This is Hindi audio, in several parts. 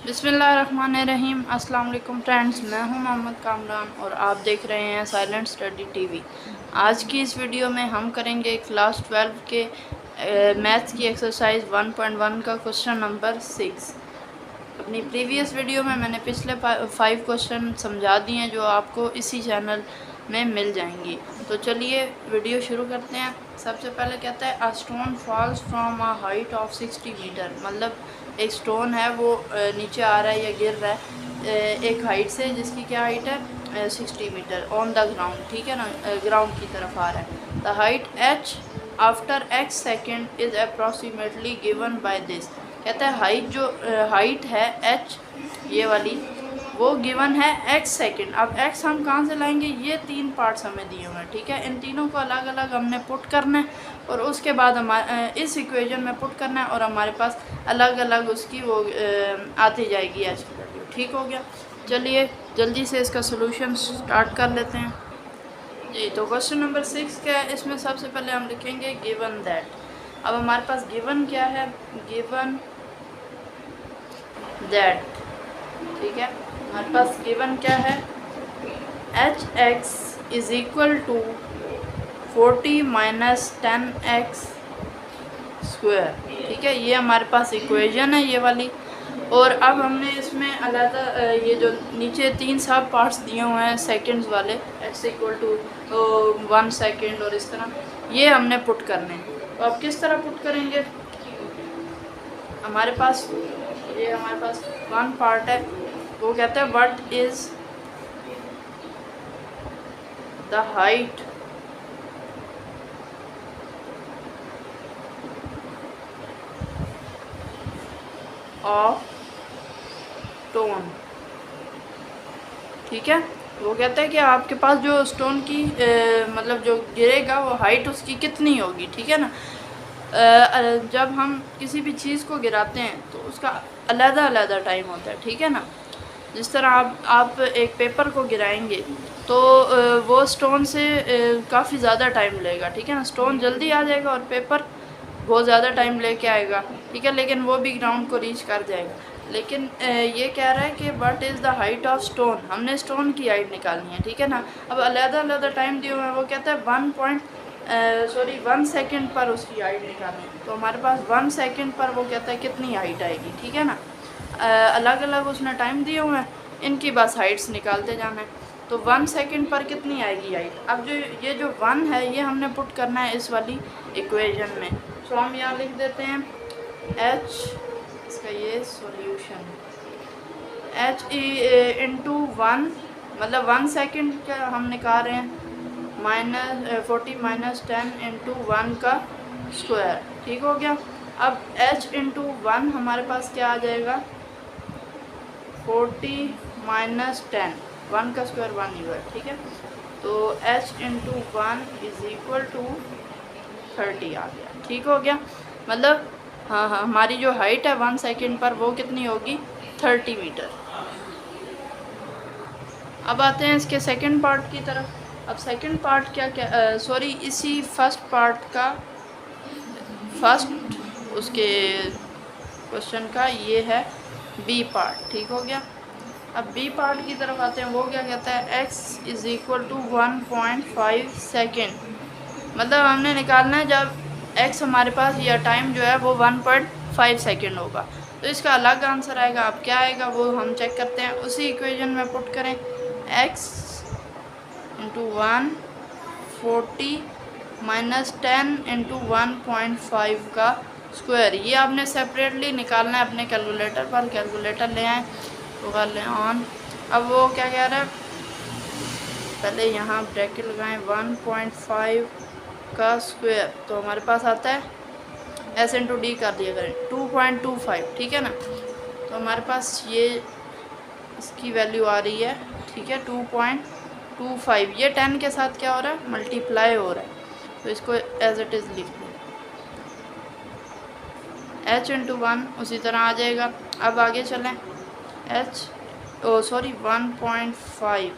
बिस्मिल्लाहिर्रहमानिर्रहीम। अस्सलाम वालेकुम फ्रेंड्स, मैं हूं मोहम्मद कामरान और आप देख रहे हैं साइलेंट स्टडी टीवी। आज की इस वीडियो में हम करेंगे क्लास 12 के मैथ्स की एक्सरसाइज 1.1 का क्वेश्चन नंबर 6। अपनी प्रीवियस वीडियो में मैंने पिछले 5 क्वेश्चन समझा दिए हैं जो आपको इसी चैनल में मिल जाएंगी। तो चलिए वीडियो शुरू करते हैं। सबसे पहले कहता है a stone falls from a height of 60 metre. मतलब एक स्टोन है वो नीचे आ रहा है या गिर रहा है एक हाइट से जिसकी क्या हाइट है 60 मीटर ऑन द ग्राउंड। ठीक है ना, ग्राउंड की तरफ आ रहा है। The height h after x second is approximately given by this. कहता है हाइट जो हाइट है h ये वाली वो गिवन है x सेकेंड। अब x हम कहाँ से लाएंगे, ये 3 पार्ट्स हमें दिए हुए हैं। ठीक है, इन तीनों को अलग अलग हमने पुट करना है और उसके बाद हमारे इस इक्वेशन में पुट करना है और हमारे पास अलग अलग उसकी वो आती जाएगी h की वैल्यू। ठीक हो गया। चलिए जल्दी से इसका सोल्यूशन स्टार्ट कर लेते हैं जी। तो क्वेश्चन नंबर 6 क्या है, इसमें सबसे पहले हम लिखेंगे गिवन दैट। अब हमारे पास गिवन क्या है, गिवन दैट। ठीक है, हमारे पास गिवन क्या है, H X is equal to 40 minus 10x square. ठीक है, ये हमारे पास इक्वेशन है ये वाली। और अब हमने इसमें अलग ये जो नीचे 3 सब पार्ट्स दिए हुए हैं सेकंड्स वाले, x इक्वल टू 1 सेकेंड और इस तरह ये हमने पुट करने हैं। तो अब किस तरह पुट करेंगे, हमारे पास ये हमारे पास 1 पार्ट है, वो कहता है what is the height of stone. ठीक है, वो कहता है कि आपके पास जो स्टोन की मतलब जो गिरेगा वो हाइट उसकी कितनी होगी। ठीक है ना, जब हम किसी भी चीज़ को गिराते हैं तो उसका अलग-अलग टाइम होता है। ठीक है ना, जिस तरह आप एक पेपर को गिराएंगे तो वो स्टोन से काफ़ी ज़्यादा टाइम लेगा। ठीक है ना, स्टोन जल्दी आ जाएगा और पेपर बहुत ज़्यादा टाइम लेके आएगा। ठीक है, लेकिन वो भी ग्राउंड को रीच कर जाएगा। लेकिन ये कह रहा है कि what is the height of stone, हमने स्टोन की हाइट निकालनी है। ठीक है ना, अब अलग-अलग टाइम दिए हुए हैं, वो कहता है 1 सेकेंड पर उसकी हाइट निकालनी है। तो हमारे पास 1 सेकेंड पर वो कहता है कितनी हाइट आएगी। ठीक है ना, अलग अलग उसने टाइम दिए हुए हैं, इनकी बस हाइट्स निकालते जाना है। तो 1 सेकेंड पर कितनी आएगी हाइट। अब जो ये जो 1 है ये हमने पुट करना है इस वाली इक्वेशन में। तो हम यहाँ लिख देते हैं h, इसका ये सॉल्यूशन h इंटू 1, मतलब 1 सेकेंड का हम निकाल रहे हैं 40 माइनस 10 इंटू 1 का स्क्वायर। ठीक हो गया। अब h इंटू 1 हमारे पास क्या आ जाएगा, 40 माइनस 10, 1 का स्क्वायर 1 ही है। ठीक है, तो h into 1 is equal to 30 आ गया। ठीक हो गया, मतलब हाँ हमारी जो हाइट है 1 सेकेंड पर वो कितनी होगी, 30 मीटर। अब आते हैं इसके सेकंड पार्ट की तरफ। अब सेकंड पार्ट क्या सॉरी इसी फर्स्ट पार्ट का फर्स्ट उसके क्वेश्चन का ये है बी पार्ट। ठीक हो गया। अब बी पार्ट की तरफ आते हैं, वो क्या कहता है x is equal to 1.5 second. मतलब हमने निकालना है जब x हमारे पास या टाइम जो है वो 1.5 सेकेंड होगा, तो इसका अलग आंसर आएगा। अब क्या आएगा वो हम चेक करते हैं, उसी इक्वेशन में पुट करें x इंटू 1 40 माइनस 10 इंटू 1.5 का स्क्वायर। ये आपने सेपरेटली निकालना है अपने कैलकुलेटर पर। कैलकुलेटर ले आएँ तो कर लें ऑन। अब वो क्या कह रहा है, पहले यहाँ ब्रैकेट लगाएं 1.5 का स्क्वायर, तो हमारे पास आता है एस इंटू डी कर दिया करें 2.25। ठीक है ना, तो हमारे पास ये इसकी वैल्यू आ रही है। ठीक है, 2.25। ये 10 के साथ क्या हो रहा है, मल्टीप्लाई हो रहा है, तो इसको एज इट इज़ लिख दें। h इंटू 1 उसी तरह आ जाएगा। अब आगे चलें, h 1.5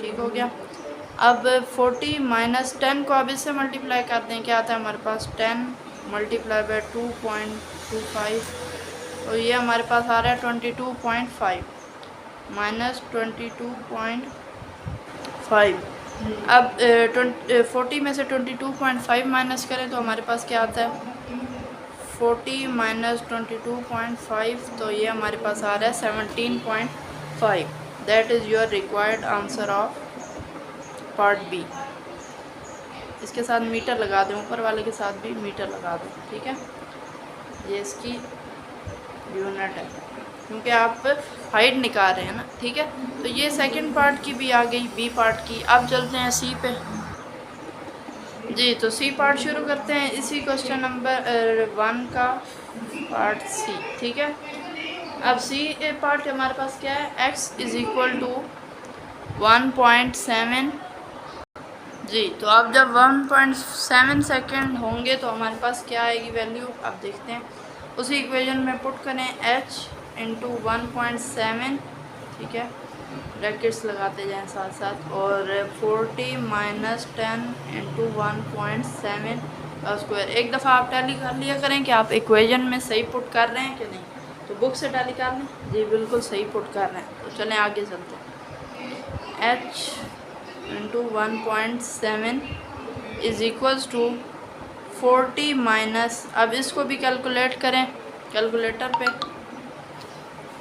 ठीक हो गया। अब 40 माइनस 10 को अब इससे मल्टीप्लाई कर दें, क्या आता है हमारे पास 10 मल्टीप्लाई बाय 2.25, तो ये हमारे पास आ रहा है 22.5 माइनस 22.5। अब 40 में से 22.5 माइनस करें तो हमारे पास क्या आता है 40 माइनस 22.5, तो ये हमारे पास आ रहा है 17.5। That is your required answer of part B. इसके साथ मीटर लगा दें, ऊपर वाले के साथ भी मीटर लगा दें, ठीक है। ये इसकी यूनिट है क्योंकि आप हाइट निकाल रहे हैं ना, ठीक है। तो ये सेकंड पार्ट की भी आ गई, बी पार्ट की। अब चलते हैं सी पे। जी, तो सी पार्ट शुरू करते हैं। इसी क्वेश्चन नंबर 1 का पार्ट सी, ठीक है। अब सी पार्ट हमारे पास क्या है, x इज़ इक्वल टू 1.7। जी, तो अब जब 1.7 सेकेंड होंगे तो हमारे पास क्या आएगी वैल्यू, आप देखते हैं। उसी इक्वेशन में पुट करें h इंटू 1.7, ठीक है, ब्रैकेट्स लगाते जाएं साथ साथ, और 40 माइनस 10 इंटू 1.7 का स्क्वायर। एक दफ़ा आप टैली कर लिया करें कि आप इक्वेशन में सही पुट कर रहे हैं कि नहीं, तो बुक से टैली कर लें। जी बिल्कुल सही पुट कर रहे हैं, तो चलें आगे चलते हैं। h into 1.7 is equals to 40 minus, अब इसको भी कैलकुलेट करें कैलकुलेटर पे,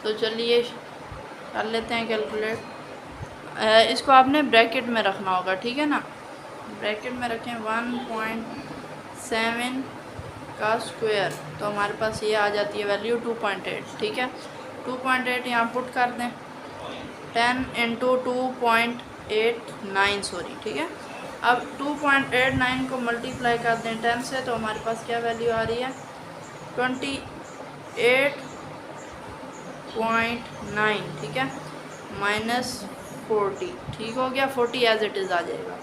तो चलिए कर लेते हैं कैलकुलेट। इसको आपने ब्रैकेट में रखना होगा, ठीक है ना। ब्रैकेट में रखें 1.7 का स्क्वायर, तो हमारे पास ये आ जाती है वैल्यू 2.8, ठीक है। 2.8 यहाँ पुट कर दें, 10 इंटू 2.89 सॉरी, ठीक है। अब 2.89 को मल्टीप्लाई कर दें 10 से, तो हमारे पास क्या वैल्यू आ रही है 28.9, ठीक है, माइनस 40, ठीक हो गया। 40 एज इट इज़ आ जाएगा।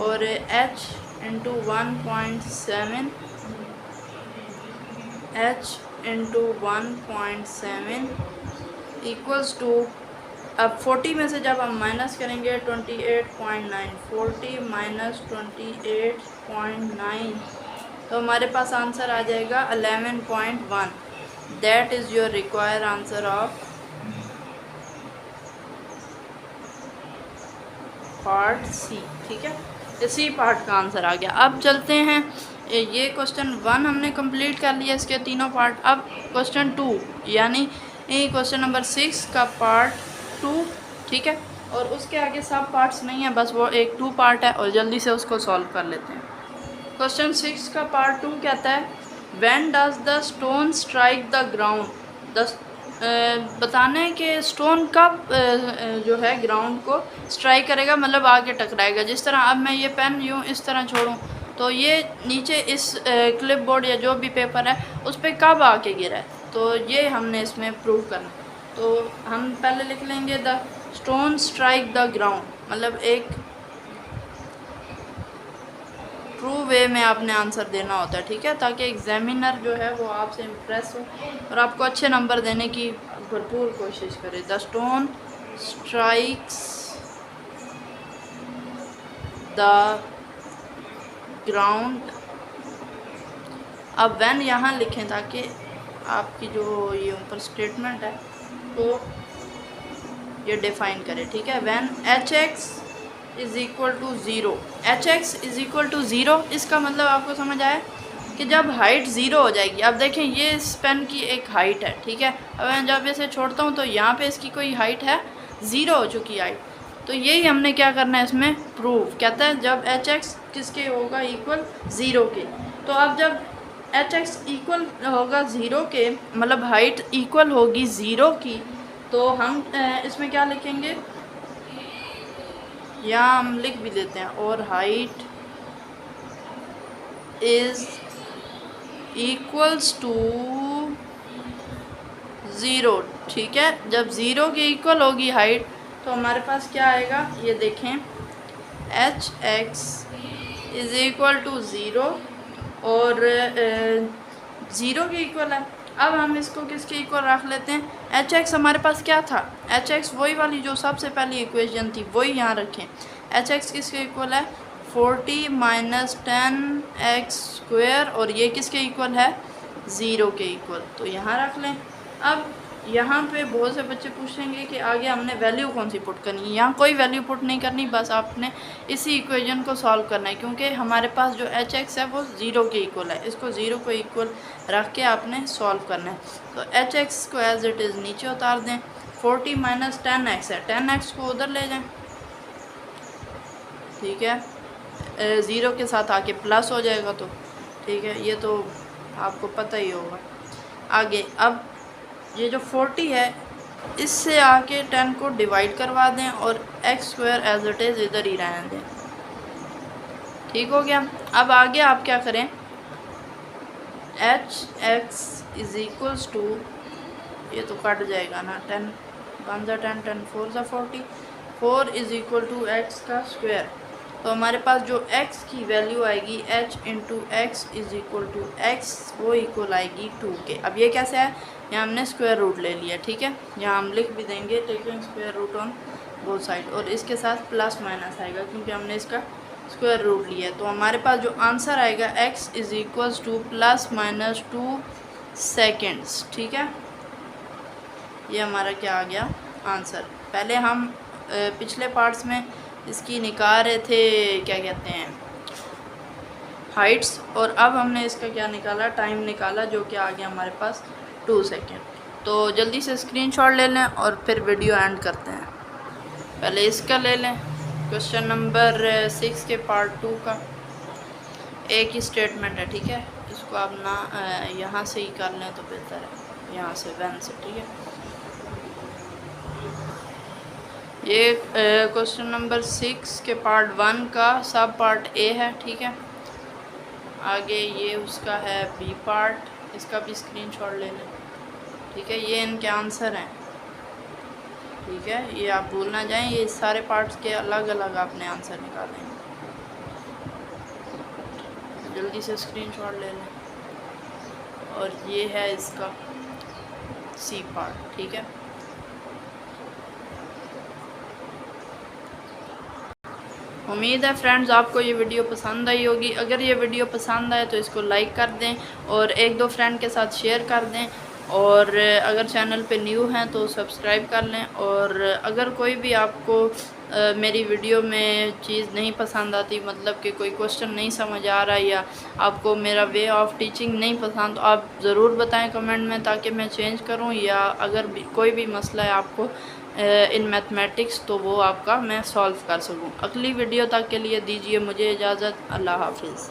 और h इंटू 1.7 इक्वल्स टू, अब 40 में से जब हम माइनस करेंगे 28.9, 40 माइनस 28.9, तो हमारे पास आंसर आ जाएगा 11.1। That is your required answer of part C, ठीक है। सी पार्ट का आंसर आ गया। अब चलते हैं, ये क्वेश्चन 1 हमने कंप्लीट कर लिया, इसके तीनों पार्ट। अब क्वेश्चन 2 यानी क्वेश्चन नंबर 6 का पार्ट 2, ठीक है। और उसके आगे सब पार्ट्स नहीं है, बस वो एक 2 पार्ट है, और जल्दी से उसको सॉल्व कर लेते हैं। क्वेश्चन 6 का पार्ट 2 कहता है when does the stone strike the ground. बताना है कि स्टोन कब जो है ग्राउंड को स्ट्राइक करेगा, मतलब आके टकराएगा। जिस तरह अब मैं ये पेन यूँ इस तरह छोड़ूँ तो ये नीचे इस क्लिप बोर्ड या जो भी पेपर है उस पर कब आके गिरा है, तो ये हमने इसमें प्रूव करना। तो हम पहले लिख लेंगे the stone strike the ground, मतलब एक ट्रू वे में आपने आंसर देना होता है, ठीक है, ताकि एग्जामिनर जो है वो आपसे इम्प्रेस हो और आपको अच्छे नंबर देने की भरपूर कोशिश करे। The stone strikes the ground. अब व्हेन यहाँ लिखें ताकि आपकी जो ये ऊपर स्टेटमेंट है तो ये डिफाइन करें, ठीक है। When hx is equal to 0, hx is equal to 0, इसका मतलब आपको समझ आया कि जब हाइट 0 हो जाएगी। अब देखें ये इस पेन की एक हाइट है, ठीक है। अब मैं जब इसे छोड़ता हूँ तो यहाँ पे इसकी कोई हाइट है 0 हो चुकी हाइट, तो यही हमने क्या करना है इसमें प्रूव। कहता है जब hx किसके होगा इक्वल 0 के, तो अब जब hx इक्वल होगा 0 के, मतलब हाइट इक्वल होगी 0 की, तो हम इसमें क्या लिखेंगे, यहाँ हम लिख भी देते हैं, और हाइट इज़ इक्वल्स टू 0, ठीक है। जब 0 के इक्वल होगी हाइट तो हमारे पास क्या आएगा, ये देखें hx इज़ इक्वल टू 0 और 0 के इक्वल है। अब हम इसको किसके इक्वल रख लेते हैं, hx हमारे पास क्या था, hx वही वाली जो सबसे पहली इक्वेशन थी वही यहाँ रखें। hx किसके इक्वल है 40 माइनस 10x² और ये किसके इक्वल है, 0 के इक्वल। तो यहाँ रख लें। अब यहाँ पे बहुत से बच्चे पूछेंगे कि आगे हमने वैल्यू कौन सी पुट करनी है। यहाँ कोई वैल्यू पुट नहीं करनी, बस आपने इसी इक्वेशन को सॉल्व करना है, क्योंकि हमारे पास जो hx है वो 0 के इक्वल है। इसको 0 को इक्वल रख के आपने सॉल्व करना है। तो hx को एज इट इज़ नीचे उतार दें। 40 माइनस 10x है, 10x को उधर ले जाएं, ठीक है। 0 के साथ आके प्लस हो जाएगा, तो ठीक है, ये तो आपको पता ही होगा। आगे अब ये जो 40 है इससे आके 10 को डिवाइड करवा दें और x² एज इट इज़ इधर ही रहने दें, ठीक हो गया। अब आगे आप क्या करें, hx इज़ इक्वल्स टू, ये तो कट जाएगा ना, 10 1 ज़ा 10 10 4 ज़ा 40, 4 इज़ इक्वल टू x का स्क्वायर। तो हमारे पास जो x की वैल्यू आएगी h into X is equal to x, वो इक्वल आएगी 2 के। अब ये कैसे है, यहाँ हमने स्क्वायर रूट ले लिया, ठीक है। यहाँ हम लिख भी देंगे taking square root on both side, और इसके साथ प्लस माइनस आएगा क्योंकि हमने इसका स्क्वायर रूट लिया है। तो हमारे पास जो आंसर आएगा x is equals two plus minus 2 seconds, ठीक है। ये हमारा क्या आ गया आंसर। पहले हम पिछले पार्ट्स में इसकी निकाल रहे थे, क्या कहते हैं, हाइट्स, और अब हमने इसका क्या निकाला, टाइम निकाला, जो कि आ गया हमारे पास 2 सेकेंड। तो जल्दी से स्क्रीनशॉट ले लें और फिर वीडियो एंड करते हैं। पहले इसका ले लें, क्वेश्चन नंबर 6 के पार्ट 2 का एक ही स्टेटमेंट है, ठीक है। इसको आप ना यहाँ से ही कर लें तो बेहतर है, यहाँ से 1 से, ठीक है। ये क्वेश्चन नंबर 6 के पार्ट 1 का सब पार्ट ए है, ठीक है। आगे ये उसका है बी पार्ट, इसका भी स्क्रीनशॉट ले लें, ठीक है। ये इनके आंसर हैं, ठीक है। ये आप भूल ना जाएं, ये सारे पार्ट्स के अलग अलग आपने आंसर निकालें। जल्दी से स्क्रीनशॉट ले लें। और ये है इसका सी पार्ट, ठीक है। उम्मीद है फ्रेंड्स आपको ये वीडियो पसंद आई होगी। अगर ये वीडियो पसंद आए तो इसको लाइक कर दें और 1-2 फ्रेंड के साथ शेयर कर दें, और अगर चैनल पे न्यू हैं तो सब्सक्राइब कर लें। और अगर कोई भी आपको मेरी वीडियो में चीज़ नहीं पसंद आती, मतलब कि कोई क्वेश्चन नहीं समझ आ रहा या आपको मेरा वे ऑफ टीचिंग नहीं पसंद, तो आप ज़रूर बताएं कमेंट में, ताकि मैं चेंज करूं, या अगर भी कोई भी मसला है आपको इन मैथमेटिक्स तो वो आपका मैं सॉल्व कर सकूं। अगली वीडियो तक के लिए दीजिए मुझे इजाज़त। अल्लाह हाफिज़।